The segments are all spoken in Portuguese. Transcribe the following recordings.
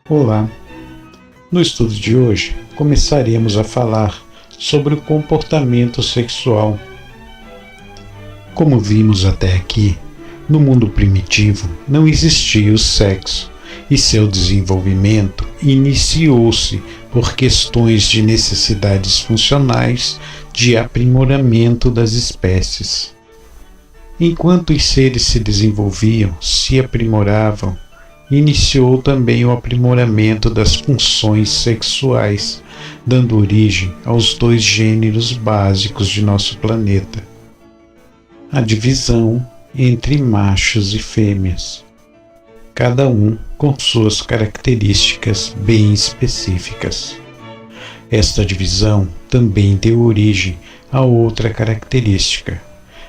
Olá! No estudo de hoje, começaremos a falar sobre o comportamento sexual. Como vimos até aqui, no mundo primitivo não existia o sexo e seu desenvolvimento iniciou-se por questões de necessidades funcionais de aprimoramento das espécies. Enquanto os seres se desenvolviam, se aprimoravam, iniciou também o aprimoramento das funções sexuais, dando origem aos dois gêneros básicos de nosso planeta: a divisão entre machos e fêmeas, cada um com suas características bem específicas. Esta divisão também deu origem a outra característica,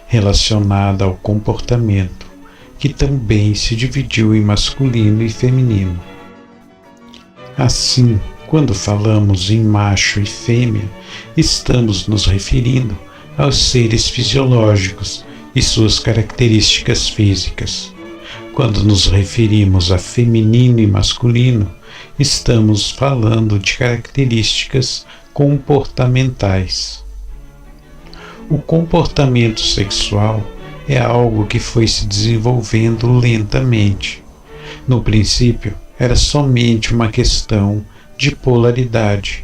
relacionada ao comportamento, que também se dividiu em masculino e feminino. Assim, quando falamos em macho e fêmea, estamos nos referindo aos seres fisiológicos e suas características físicas. Quando nos referimos a feminino e masculino, estamos falando de características comportamentais. O comportamento sexual é algo que foi se desenvolvendo lentamente. No princípio, era somente uma questão de polaridade.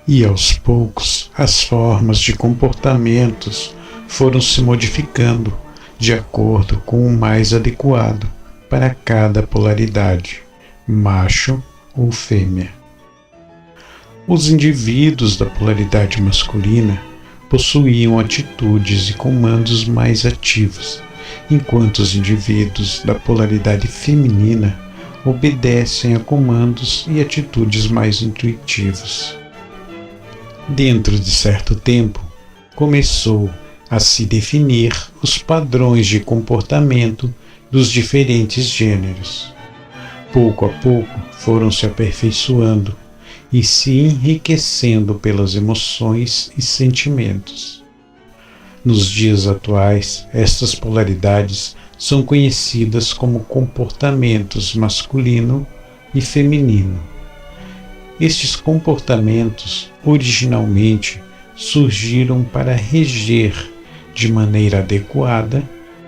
E aos poucos, as formas de comportamentos foram se modificando de acordo com o mais adequado para cada polaridade, macho ou fêmea. Os indivíduos da polaridade masculina possuíam atitudes e comandos mais ativos, enquanto os indivíduos da polaridade feminina obedecem a comandos e atitudes mais intuitivos. Dentro de certo tempo, começou a se definir os padrões de comportamento dos diferentes gêneros. Pouco a pouco foram se aperfeiçoando e se enriquecendo pelas emoções e sentimentos. Nos dias atuais, estas polaridades são conhecidas como comportamentos masculino e feminino. Estes comportamentos, originalmente, surgiram para reger de maneira adequada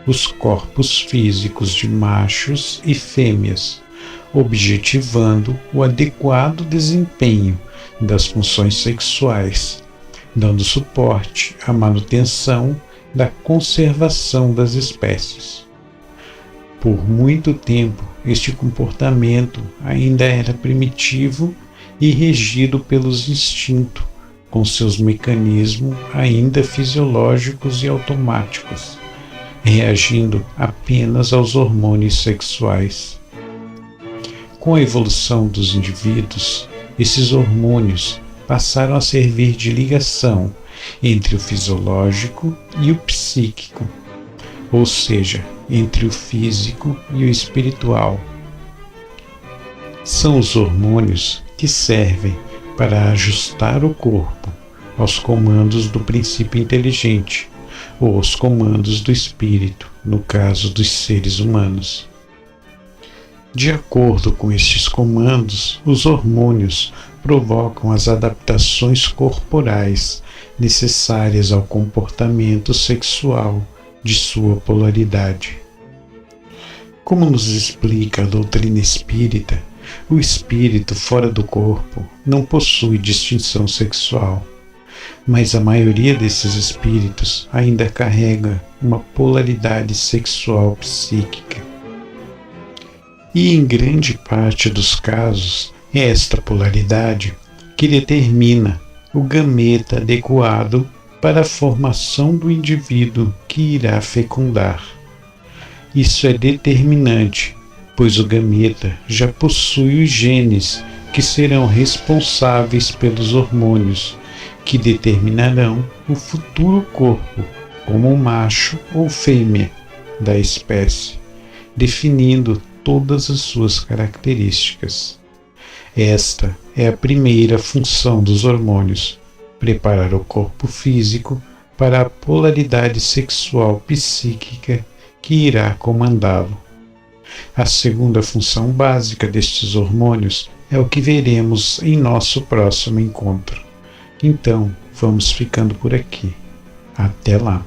os corpos físicos de machos e fêmeas, objetivando o adequado desempenho das funções sexuais, dando suporte à manutenção da conservação das espécies. Por muito tempo, este comportamento ainda era primitivo e regido pelos instintos, com seus mecanismos ainda fisiológicos e automáticos, reagindo apenas aos hormônios sexuais. Com a evolução dos indivíduos, esses hormônios passaram a servir de ligação entre o fisiológico e o psíquico, ou seja, entre o físico e o espiritual. São os hormônios que servem para ajustar o corpo aos comandos do princípio inteligente ou aos comandos do espírito, no caso dos seres humanos. De acordo com estes comandos, os hormônios provocam as adaptações corporais necessárias ao comportamento sexual de sua polaridade. Como nos explica a doutrina espírita, o espírito fora do corpo não possui distinção sexual, mas a maioria desses espíritos ainda carrega uma polaridade sexual psíquica. E em grande parte dos casos, é esta polaridade que determina o gameta adequado para a formação do indivíduo que irá fecundar. Isso é determinante, pois o gameta já possui os genes que serão responsáveis pelos hormônios, que determinarão o futuro corpo como macho ou fêmea da espécie, definindo todas as suas características. Esta é a primeira função dos hormônios: preparar o corpo físico para a polaridade sexual psíquica que irá comandá-lo. A segunda função básica destes hormônios é o que veremos em nosso próximo encontro. Então, vamos ficando por aqui. Até lá!